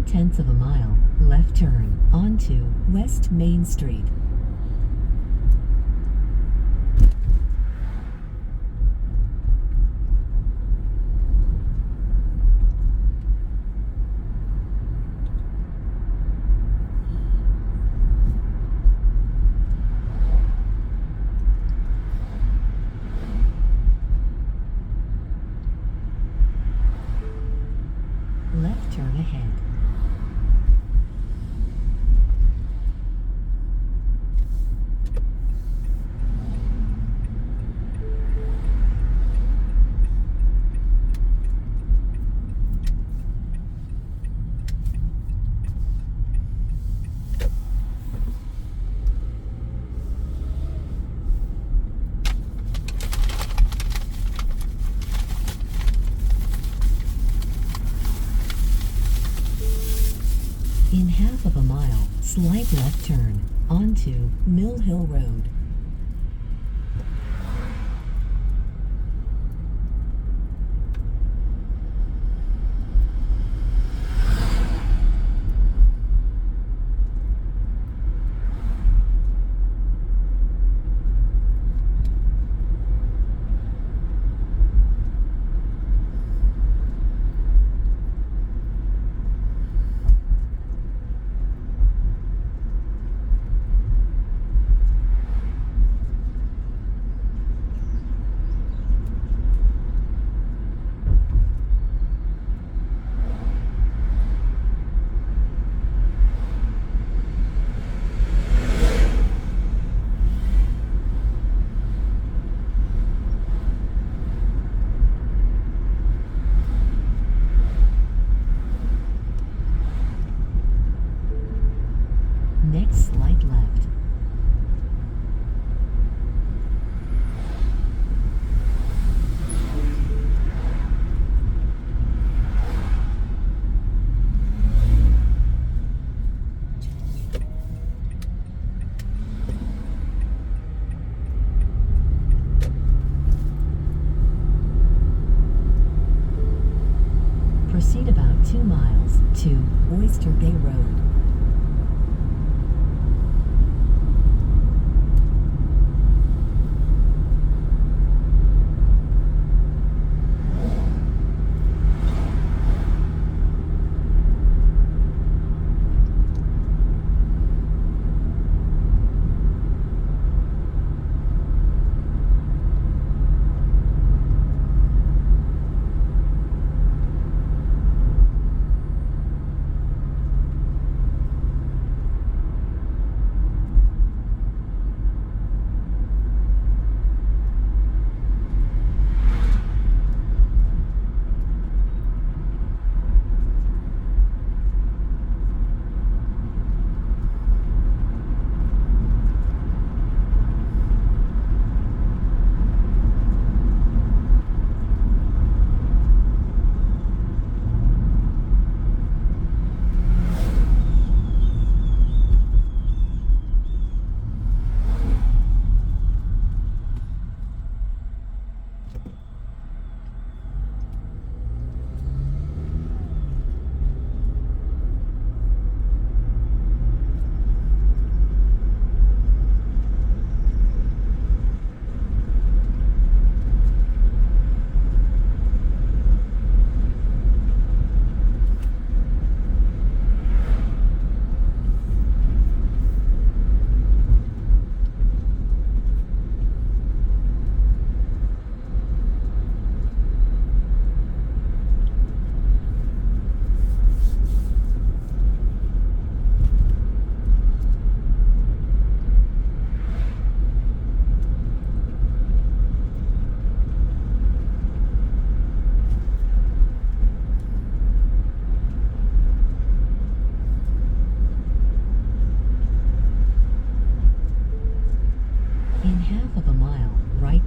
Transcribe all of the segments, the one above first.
3/10 of a mile, left turn onto West Main Street. Left turn ahead. In half of a mile, slight left turn onto Mill Hill Road. Next slight left. Proceed about 2 miles to Oyster Bay Road.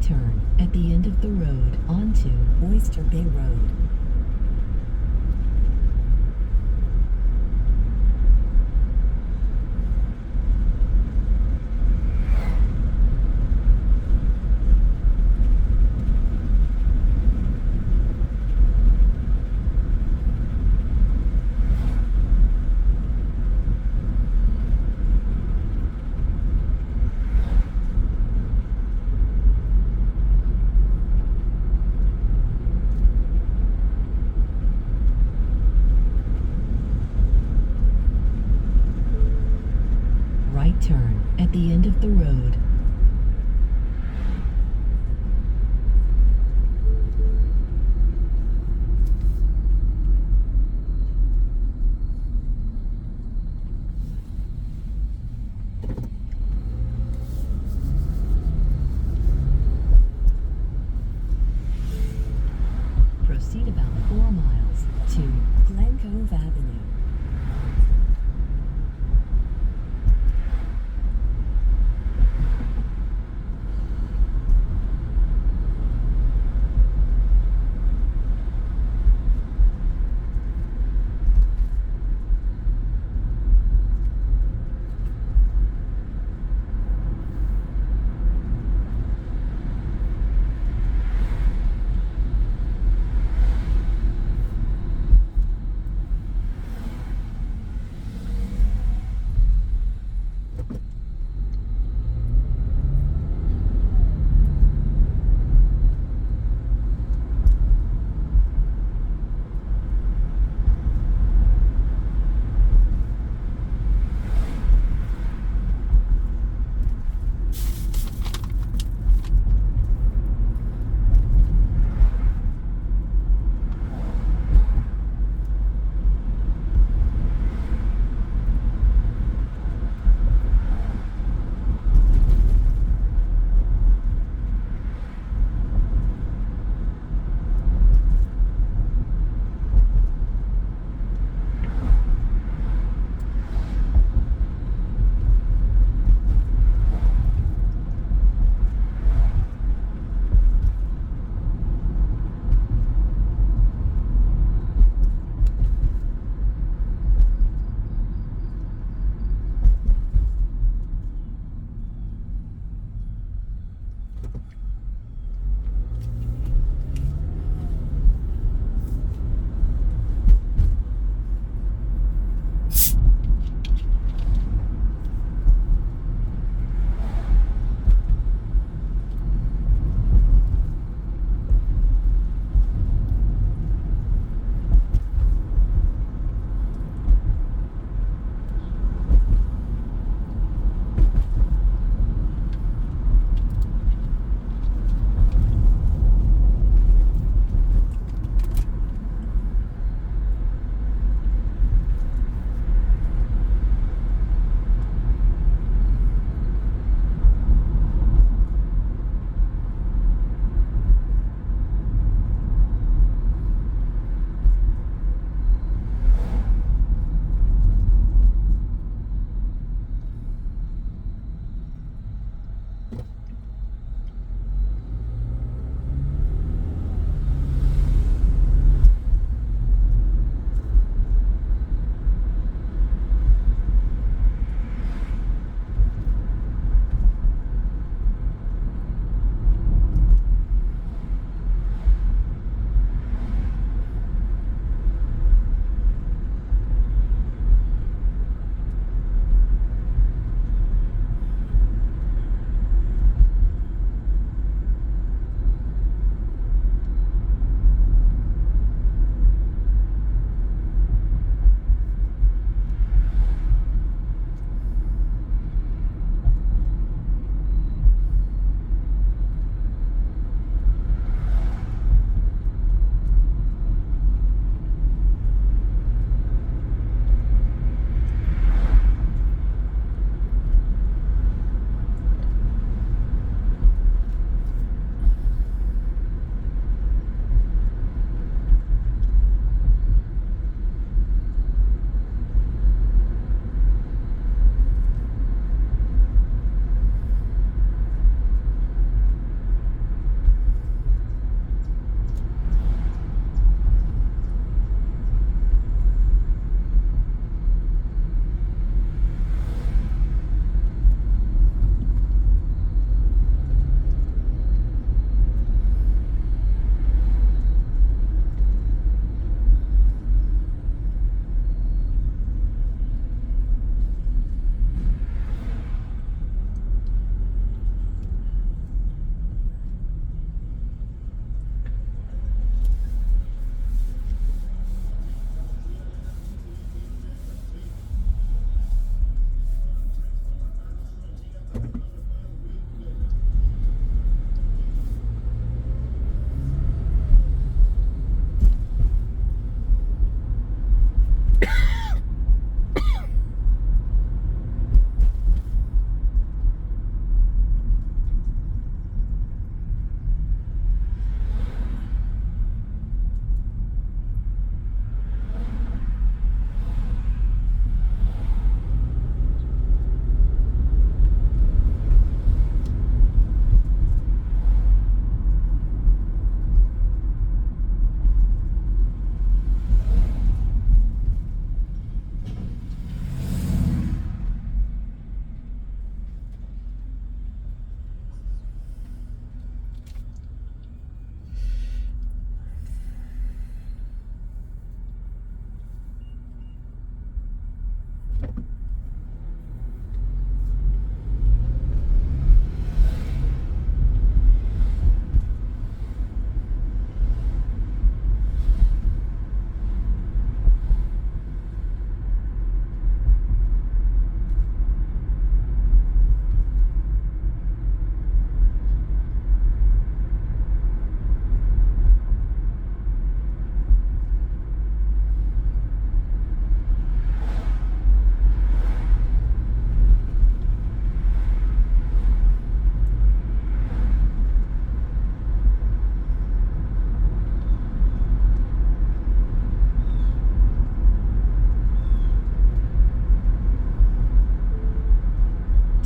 turn at the end of the road onto Oyster Bay Road. right turn at the end of the road. Proceed about 4 miles to Glen Cove Avenue.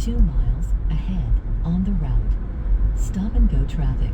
2 miles ahead on the route. Stop and go traffic.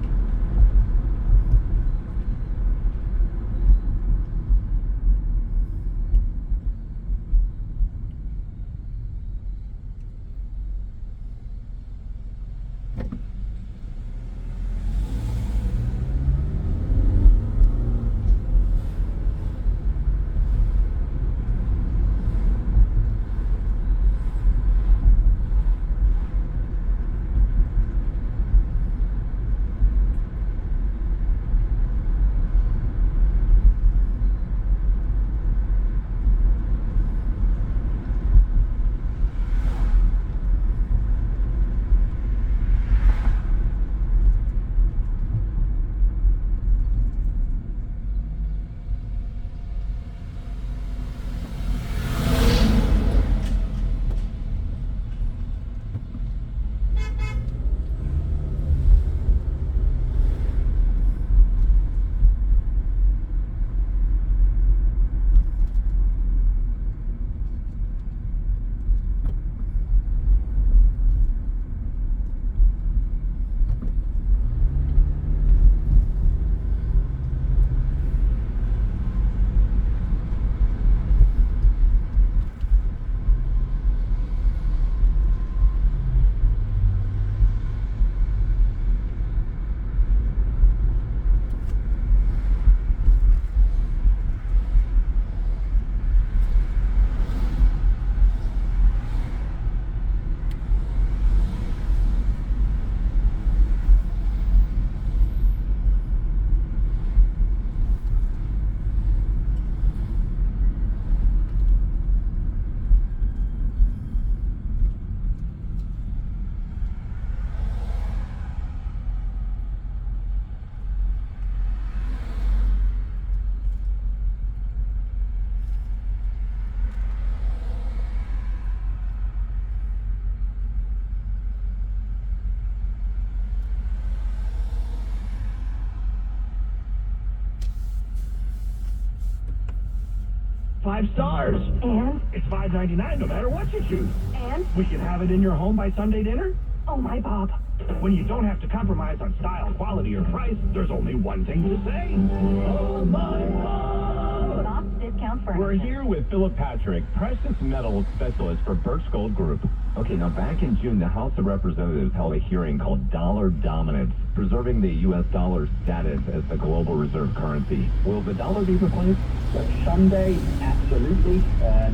Five stars. And? It's $5.99 no matter what you choose. And? We can have it in your home by Sunday dinner. Oh my Bob. When you don't have to compromise on style, quality, or price, there's only one thing to say. Oh my Bob! Bob's Discount Furniture. We're here with Philip Patrick, precious metals specialist for Birch Gold Group. Okay, now back in June, the House of Representatives held a hearing called Dollar Dominance, preserving the U.S. dollar's status as the global reserve currency. Will the dollar be replaced? Someday, absolutely.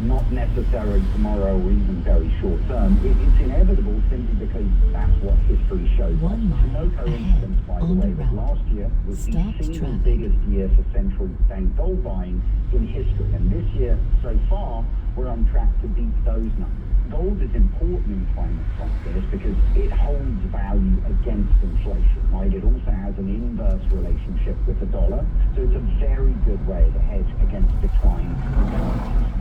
Not necessarily tomorrow or even very short term. It's inevitable simply because that's what history shows. 1 mile No coincidence, by the on the way, that route. last year was the Stop single traffic. biggest year for central bank gold buying in history. And this year, so far, we're on track to beat those numbers. Gold is important in climates like this because it holds value against inflation, right? It also has an inverse relationship with the dollar, so it's a very good way to hedge against decline.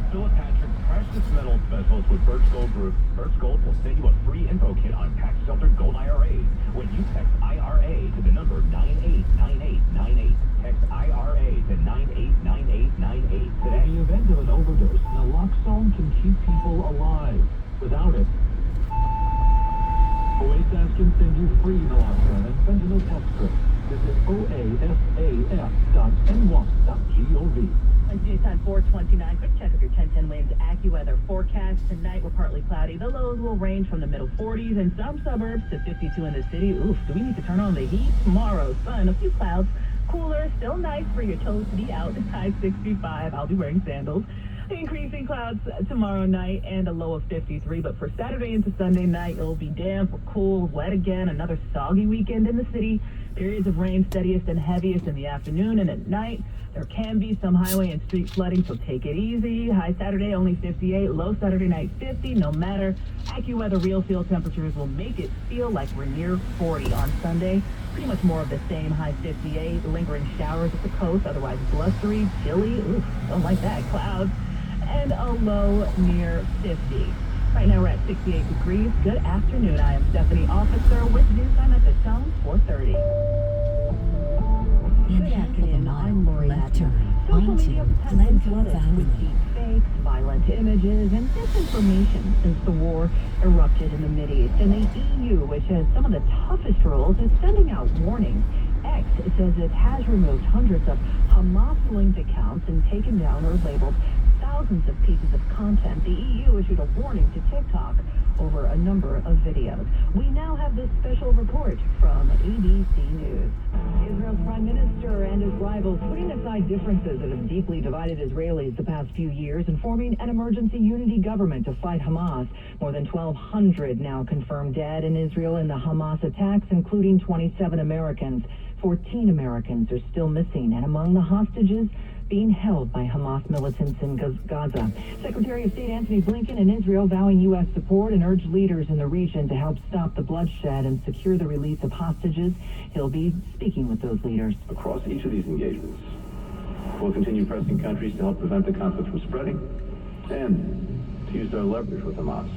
Philip Patrick, precious metals specialist with Birch Gold Group. Birch Gold will send you a free info kit on tax-sheltered gold IRAs when you text IRA to the number 989898. Text IRA to 989898 today. In the event of an overdose, naloxone can keep people alive. Without it, Oyster can send you free naloxone and fentanyl test strips. Visit oasfa.ny.gov. It's news time 429. Quick check of your 1010 Winds AccuWeather forecast. Tonight we're partly cloudy. The lows will range from the middle 40s in some suburbs to 52 in the city. Oof, do we need to turn on the heat? Tomorrow, sun, a few clouds. Cooler, still nice for your toes to be out. High 65. I'll be wearing sandals. Increasing clouds tomorrow night and a low of 53. But for Saturday into Sunday night, it'll be damp, cool, wet again. Another soggy weekend in the city. Periods of rain steadiest and heaviest in the afternoon and at night. There can be some highway and street flooding, so take it easy. High Saturday, only 58. Low Saturday night, 50. No matter. AccuWeather real field temperatures will make it feel like we're near 40 on Sunday. Pretty much more of the same. High 58. Lingering showers at the coast, otherwise blustery, chilly. Oof, don't like that. Clouds. And a low near 50. Right now we're at 68 degrees. Good afternoon. I am Stephanie Officer with news time at the Tone 4:30. In Good half of a afternoon. I'm mile, Lori left Madden. turn Social onto media Glen tested Cove with Avenue. deep fake fakes, violent images, and disinformation since the war erupted in the Mideast. And the EU, which has some of the toughest rules, is sending out warnings. X says it has removed hundreds of Hamas-linked accounts and taken down or labeled thousands of pieces of content. The EU issued a warning to TikTok over a number of videos. We now have this special report from ABC News. Israel's prime minister and his rivals putting aside differences that have deeply divided Israelis the past few years and forming an emergency unity government to fight Hamas. More than 1,200 now confirmed dead in Israel in the Hamas attacks, including 27 Americans. 14 Americans are still missing, and among the hostages being held by Hamas militants in Gaza. Secretary of State Antony Blinken in Israel vowing U.S. support and urged leaders in the region to help stop the bloodshed and secure the release of hostages. He'll be speaking with those leaders. Across each of these engagements, we'll continue pressing countries to help prevent the conflict from spreading and to use their leverage with Hamas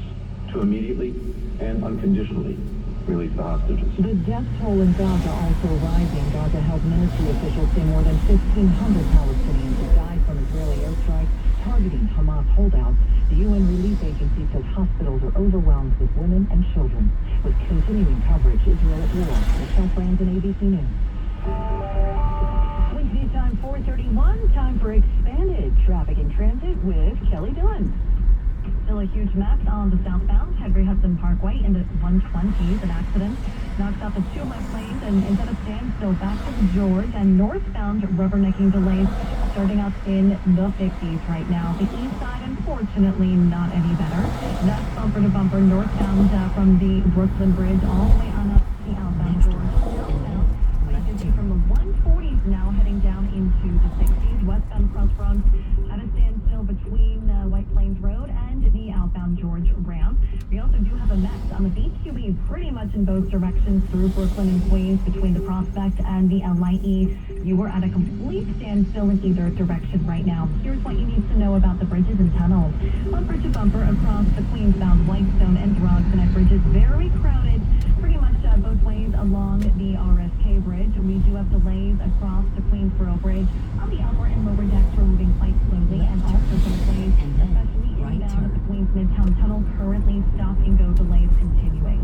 to immediately and unconditionally release the hostages. The death toll in Gaza also rising. Gaza Health Ministry officials say more than 1,500 Palestinians have died from Israeli airstrikes targeting Hamas holdouts. The UN Relief Agency says hospitals are overwhelmed with women and children. With continuing coverage, Israel at war. Michelle Franz and ABC News. Wednesday time, 4:31. Time for expanded traffic in transit with Kelly Dillon. Still a huge mess on the southbound Henry Hudson Parkway into 120s. An accident knocks out the two left lanes and instead of standstill back to the George, and northbound rubbernecking delays starting up in the 50s right now. The east side, unfortunately, not any better. That's bumper to bumper northbound from the Brooklyn Bridge all the way on up the outbound George. Northbound, from the 140s now heading down into the 60s. Westbound Crossroads at a standstill between White Plains Road and the outbound George ramp. We also do have a mess on the BQE pretty much in both directions through Brooklyn and Queens between the Prospect and the LIE. You were at a complete standstill in either direction right now. Here's what you need to know about the bridges and tunnels. Bumper to bumper across the Queens-bound Whitestone and Broadconnect bridges. Very crowded pretty much both ways along the RSK Bridge. We do have delays across the Queensboro Bridge. On the upper and lower decks, we're moving quite slowly, and also some delays, especially inbound at the Queens Midtown Tunnel. Currently, stop and go delays continuing.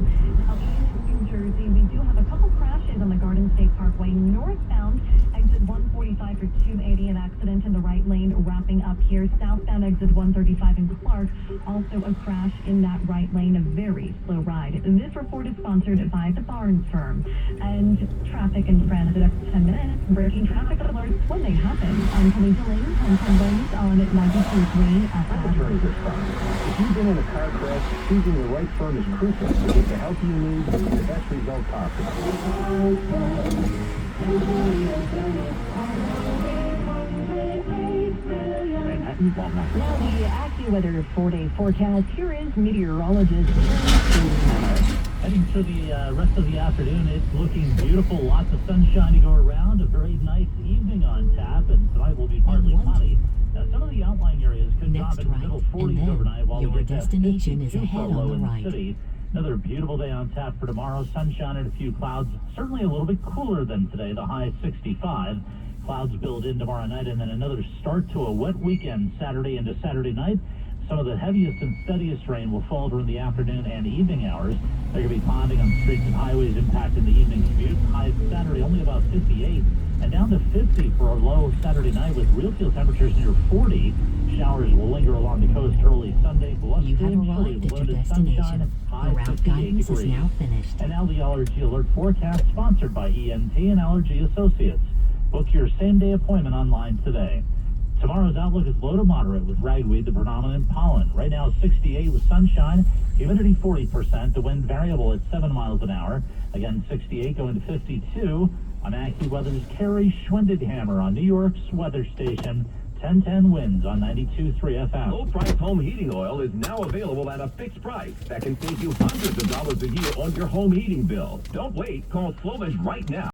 Now, in New Jersey, we do have a couple crashes on the Garden State Parkway northbound. Exit 145 for 280, an accident in the right lane wrapping up here. Southbound exit 135 in Clark, also a crash in that right lane, a very slow ride. This report is sponsored by the Barnes Firm. And traffic in transit up to 10 minutes. Breaking traffic alerts when they happen. I'm Kelly Dillon, 10 Winds on 92.3 FM. If you've been in a car crash, choosing the right firm is crucial to get the help you need and the best result possible. Now the AccuWeather 4-day forecast. Here is meteorologist. Heading to the rest of the afternoon, it's looking beautiful. Lots of sunshine to go around. A very nice evening on tap, and tonight will be partly cloudy. Now, some of the outlying areas could drop into the middle 40s overnight, while we your get that destination is 52 ahead for a low on in the the right. city. Another beautiful day on tap for tomorrow. Sunshine and a few clouds. Certainly a little bit cooler than today. The high 65. Clouds build in tomorrow night, and then another start to a wet weekend Saturday into Saturday night. Some of the heaviest and steadiest rain will fall during the afternoon and evening hours. There could be ponding on streets and highways impacting the evening commute. High Saturday only about 58, and down to 50 for a low Saturday night with real feel temperatures near 40. Showers will linger along the coast early Sunday. You have Blustery, arrived at your limited destination. sunshine, high The route 58 guidance is degrees. now finished. And now the Allergy Alert forecast, sponsored by ENT and Allergy Associates. Book your same-day appointment online today. Tomorrow's outlook is low to moderate with ragweed the predominant pollen. Right now 68 with sunshine, humidity 40%, the wind variable at 7 miles an hour. Again 68 going to 52. I'm AccuWeather's Carrie Schwendighammer on New York's weather station. 1010 winds on 92.3 FM. Low-price home heating oil is now available at a fixed price that can save you hundreds of dollars a year on your home heating bill. Don't wait. Call Slovage right now.